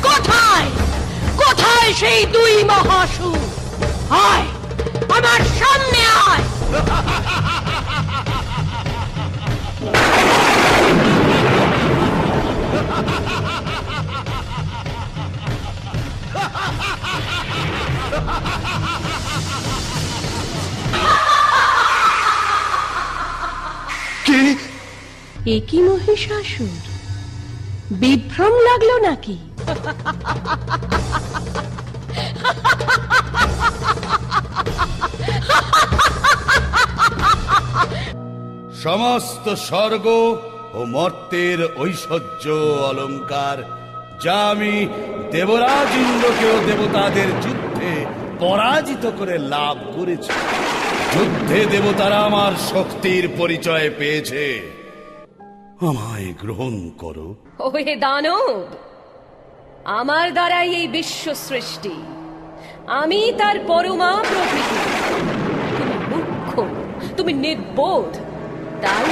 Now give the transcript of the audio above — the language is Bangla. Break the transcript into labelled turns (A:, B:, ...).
A: কোথায় কোথায় সেই দুই মহাসুর? আয়, আমার সামনে আয়। এ কি মহিষাসুর? বিভ্রম লাগলো নাকি?
B: সমস্ত স্বর্গ ও মর্তের ঐশ্বর্য অলংকার যা আমি দেবরাজ ইন্দ্রকেও দেবতাদের যুদ্ধে পরাজিত করে লাভ করেছি। যুদ্ধে দেবতারা আমার শক্তির পরিচয় পেয়েছে। আমায় গ্রহণ করো।
C: ওহে দানব, আমার দ্বারাই এই বিশ্ব সৃষ্টি, আমি তার পরমা প্রকৃতি। তুমি মূর্খ, তুমি নির্বোধ, তাই